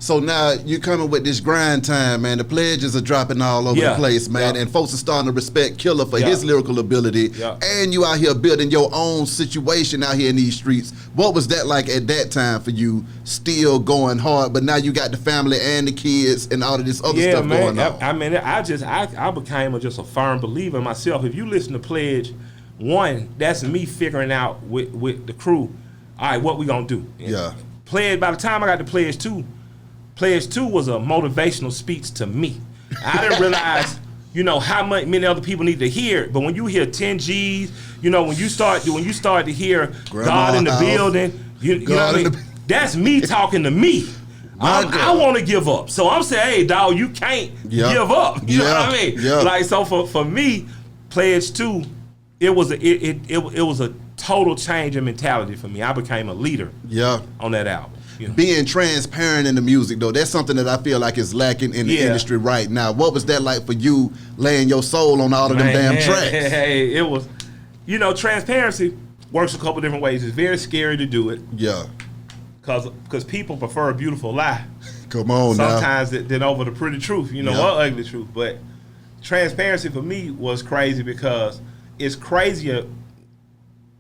So now you're coming with this grind time, man. The pledges are dropping all over the place, man. And folks are starting to respect Killer for his lyrical ability. And you out here building your own situation out here in these streets. What was that like at that time for you, still going hard, but now you got the family and the kids and all of this other stuff going on? I mean, I became just a firm believer in myself. If you listen to Pledge 1, that's me figuring out with the crew, all right, what we gonna do? Pledge, by the time I got to Pledge 2 was a motivational speech to me. I didn't realize, how many other people need to hear it. But when you hear 10 G's, when you start to hear God in the building, you know what I mean? That's me talking to me. I want to give up. So I'm saying, hey, dog, you can't give up. You know what I mean? Like, so for me, Pledge 2, it was a total change in mentality for me. I became a leader on that album. Being transparent in the music, though, that's something that I feel like is lacking in the industry right now. What was that like for you, laying your soul on all of them damn tracks? Hey, it was, transparency works a couple different ways. It's very scary to do it. Because people prefer a beautiful lie. Come on sometimes than over the pretty truth, or ugly truth. But transparency for me was crazy because it's crazier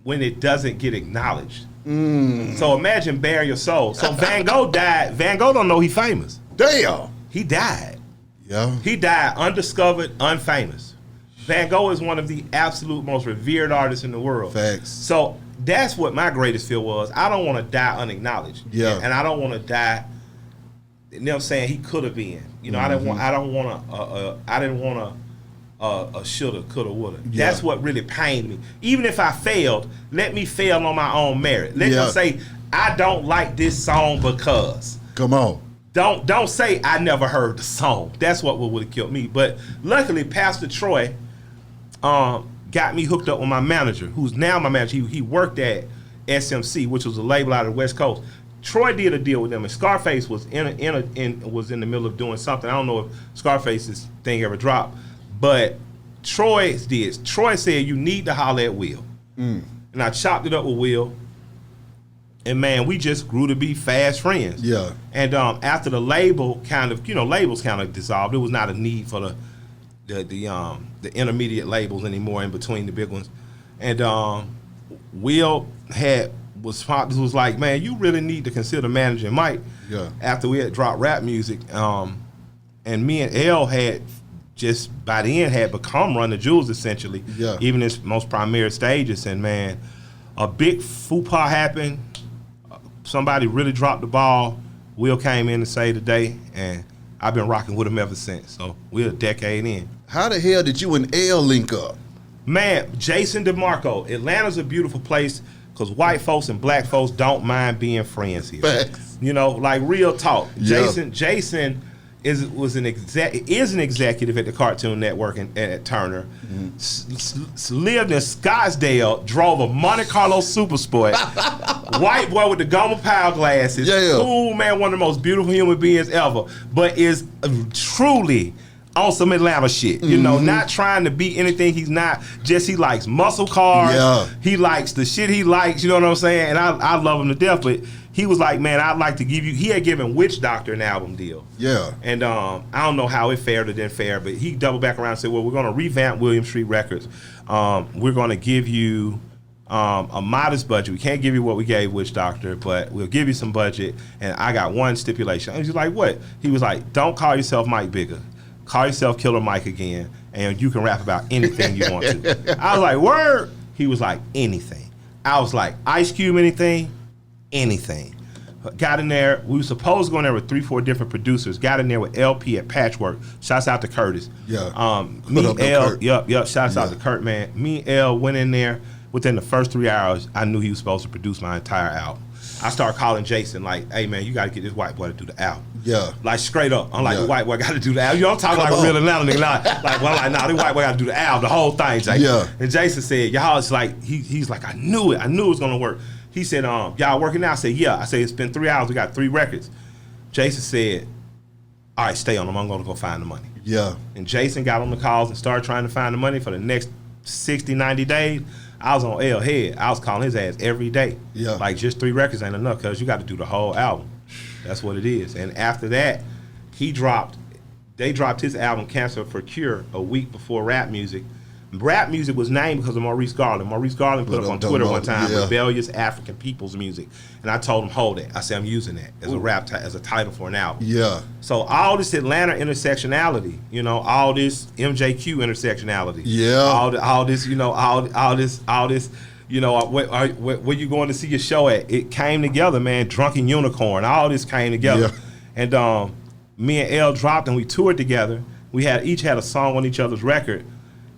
when it doesn't get acknowledged. So imagine bare your soul. So Van Gogh died. Van Gogh don't know he famous. Damn. He died. He died undiscovered, unfamous. Van Gogh is one of the absolute most revered artists in the world. Facts. So that's what my greatest fear was. I don't want to die unacknowledged. And I don't want to die. You know what I'm saying? He could have been. I didn't want a shoulda, coulda, woulda. That's what really pained me. Even if I failed, let me fail on my own merit. Let them say, I don't like this song because. Come on. Don't say I never heard the song. That's what would have killed me. But luckily, Pastor Troy got me hooked up with my manager, who's now my manager. He worked at SMC, which was a label out of the West Coast. Troy did a deal with them, and Scarface was in the middle of doing something. I don't know if Scarface's thing ever dropped. But Troy did. Troy said, you need to holler at Will. And I chopped it up with Will. And, man, we just grew to be fast friends. And after the label labels kind of dissolved, there was not a need for the intermediate labels anymore in between the big ones. And Will was like, man, you really need to consider managing Mike. After we had dropped rap music. And me and L had just by the end had become Run the Jewels essentially, even in its most primary stages. And man, a big faux pas happened. Somebody really dropped the ball. Will came in to save the day, and I've been rocking with him ever since. So we're a decade in. How the hell did you and L link up? Man, Jason DeMarco. Atlanta's a beautiful place because white folks and black folks don't mind being friends here. Facts. Like real talk. Jason is an executive at the Cartoon Network and at Turner. Lived in Scottsdale, drove a Monte Carlo Super Sport. White boy with the Gomer Pyle glasses. Cool man, one of the most beautiful human beings ever. But is truly on some Atlanta shit. Not trying to be anything he's not. Just he likes muscle cars. He likes the shit he likes. You know what I'm saying? And I love him to death. But he was like, man, I'd like to give you. He had given Witch Doctor an album deal. And I don't know how it fared or didn't fare, but he doubled back around and said, well, we're going to revamp William Street Records. We're going to give you a modest budget. We can't give you what we gave Witch Doctor, but we'll give you some budget. And I got one stipulation. I was like, what? He was like, don't call yourself Mike Bigga. Call yourself Killer Mike again, and you can rap about anything you want to. I was like, word? He was like, anything. I was like, Ice Cube, anything? Anything. Got in there. We were supposed to go in there with 3-4 different producers. Got in there with LP at Patchwork. Shouts out to Curtis. Me and L. Shouts out to Kurt, man. Me and L went in there. Within the first 3 hours, I knew he was supposed to produce my entire album. I started calling Jason like, hey man, you got to get this white boy to do the album. Like straight up. I'm like, the white boy got to do the album. I'm talking like a real Atlanta nigga. I'm like, nah, the white boy got to do the album, the whole thing, Jason. And Jason said, y'all, it's like, he's like, I knew it was going to work. He said, y'all working now? I said, yeah. I said, it's been 3 hours. We got 3 records. Jason said, all right, stay on them. I'm going to go find the money. And Jason got on the calls and started trying to find the money for the next 60, 90 days. I was on L head. I was calling his ass every day. Like, just 3 records ain't enough because you got to do the whole album. That's what it is. And after that, they dropped his album Cancer for Cure a week before Rap Music. Rap Music was named because of Maurice Garland. Maurice Garland put up on Twitter one time, Rebellious African People's Music. And I told him, hold it. I said, I'm using that as as a title for an album. Yeah. So all this Atlanta intersectionality, you know, all this MJQ intersectionality. Yeah. All this, you know, all this, you know, where you going to see your show at? It came together, man. Drunken Unicorn. All this came together. Yeah. And me and L dropped and we toured together. We each had a song on each other's record.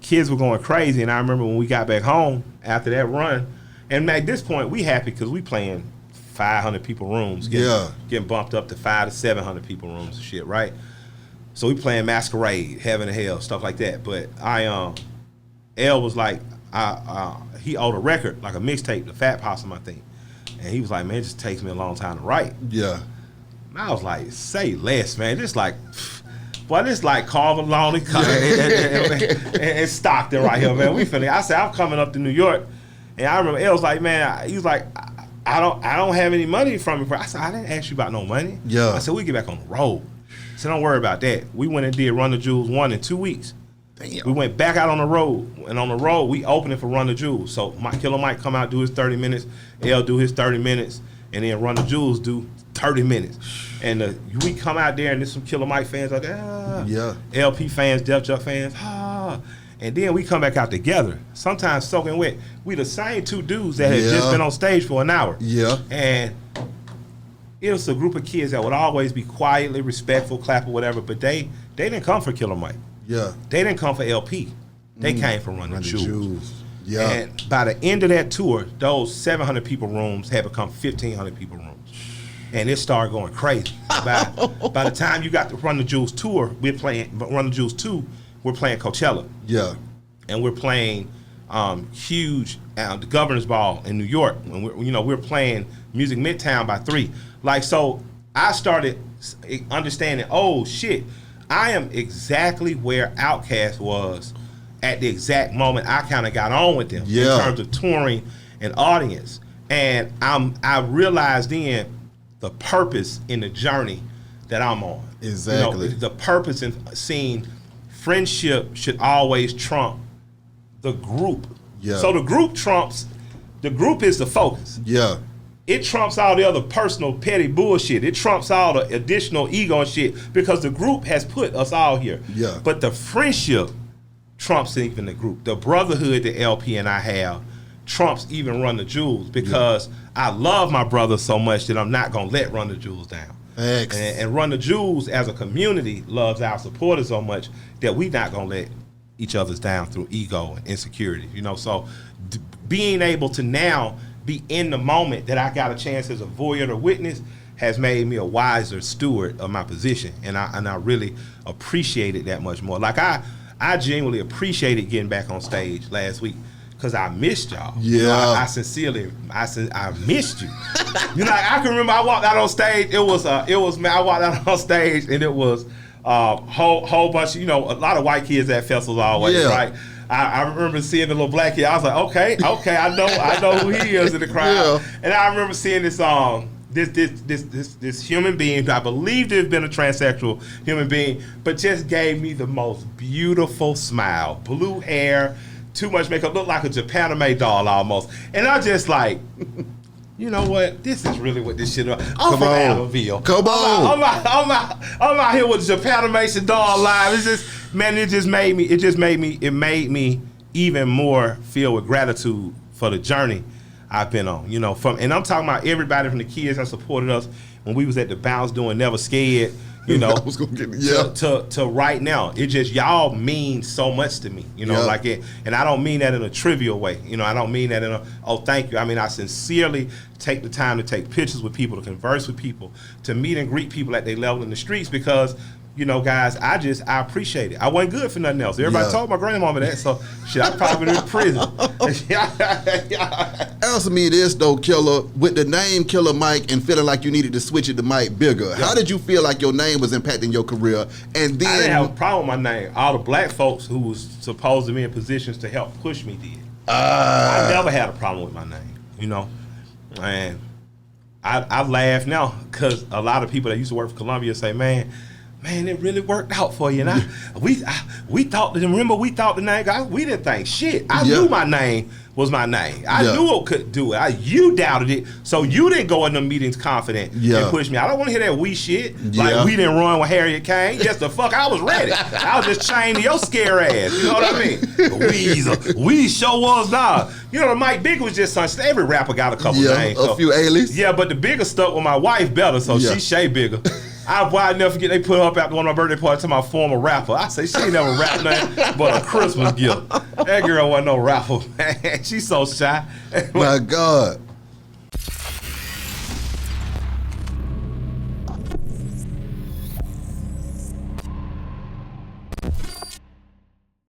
Kids were going crazy, and I remember when we got back home after that run, and at this point we happy because we playing 500 people rooms, getting bumped up to 500 to 700 people rooms and shit, right? So we playing Masquerade, Heaven and Hell, stuff like that. But L was like, he owed a record, like a mixtape, the Fat Possum, I think, and he was like, man, it just takes me a long time to write. Yeah. And I was like, say less, man. Just like. Boy, this like Carver Lonely and Stockton right here, man. We finna. I said, I'm coming up to New York, and I remember L was like, man, he was like, I don't have any money from you. I said, I didn't ask you about no money. Yeah. I said, we get back on the road. I said, don't worry about that. We went and did Run the Jewels 1 in 2 weeks. Damn. We went back out on the road, and on the road we opened it for Run the Jewels. So Killer Mike come out, do his 30 minutes, L do his 30 minutes, and then Run the Jewels do 30 minutes. And we come out there and there's some Killer Mike fans like, LP fans, Def Jam fans, and then we come back out together, sometimes soaking wet. We the same two dudes that had just been on stage for an hour. Yeah. And it was a group of kids that would always be quietly respectful, clap or whatever, but they didn't come for Killer Mike. Yeah. They didn't come for LP. They came for Run the Jewels. Yeah. And by the end of that tour, those 700 people rooms had become 1,500 people rooms. And it started going crazy. By the time you got to Run the Jewels tour, we're playing Run the Jewels 2, we're playing Coachella. Yeah. And we're playing huge the Governor's Ball in New York. And we're playing Music Midtown by 3. Like, so I started understanding, oh shit, I am exactly where Outkast was at the exact moment I kind of got on with them in terms of touring and audience. And I realized then the purpose in the journey that I'm on. Exactly. The purpose in seeing friendship should always trump the group. Yeah. So the group is the focus. Yeah. It trumps all the other personal petty bullshit. It trumps all the additional ego and shit because the group has put us all here. Yeah. But the friendship trumps even the group. The brotherhood that LP and I have trumps even Run the Jewels because I love my brother so much that I'm not going to let Run the Jewels down. And Run the Jewels as a community loves our supporters so much that we not going to let each other's down through ego and insecurity. So being able to now be in the moment that I got a chance as a voyeur to witness has made me a wiser steward of my position. And I really appreciate it that much more. Like I genuinely appreciated getting back on stage last week because I missed y'all. Yeah. I sincerely missed you. I can remember I walked out on stage. I walked out on stage and it was whole bunch of, a lot of white kids at festivals always, right? I remember seeing the little black kid. I was like, okay, I know who he is in the crowd. Yeah. And I remember seeing this human being, I believe there's been a transsexual human being, but just gave me the most beautiful smile. Blue hair, too much makeup, looked like a Japanime doll almost. And I just like, you know what? This is really what this shit is. I'm from Allenville. Come on. I'm out here with the Japanimation doll live. It's just, man, it made me even more filled with gratitude for the journey I've been on. And I'm talking about everybody from the kids that supported us when we was at the Bounce doing Never Scared, to right now. It just, y'all mean so much to me, like it. And I don't mean that in a trivial way. I don't mean that in a, oh, thank you. I mean, I sincerely take the time to take pictures with people, to converse with people, to meet and greet people at their level in the streets because, guys, I appreciate it. I wasn't good for nothing else. Everybody told my grandmama that, so shit, I probably been in prison. Answer me this though, Killer. With the name Killer Mike and feeling like you needed to switch it to Mike Bigga, how did you feel like your name was impacting your career? And then I didn't have a problem with my name. All the black folks who was supposed to be in positions to help push me did. I never had a problem with my name, and I laugh now because a lot of people that used to work for Columbia say, man, it really worked out for you. And we thought, remember we thought the name, we didn't think shit. I knew my name was my name. I knew it could do it. You doubted it, so you didn't go in the meetings confident and push me. I don't want to hear that we shit. Like we didn't run with Harriet Kane. Yes, the fuck, I was ready. I was just chained to your scare ass. You know what I mean? We sure was not. You know, the Mike Bigga was just son. Every rapper got a couple names. A few aliases. Yeah, but the Bigga stuck with my wife better, so she Shay Bigga. I'll never forget, they put her up after one of my birthday parties to my former rapper. I say, she ain't never rapped nothing but a Christmas gift. That girl wasn't no rapper, man. She's so shy. My God.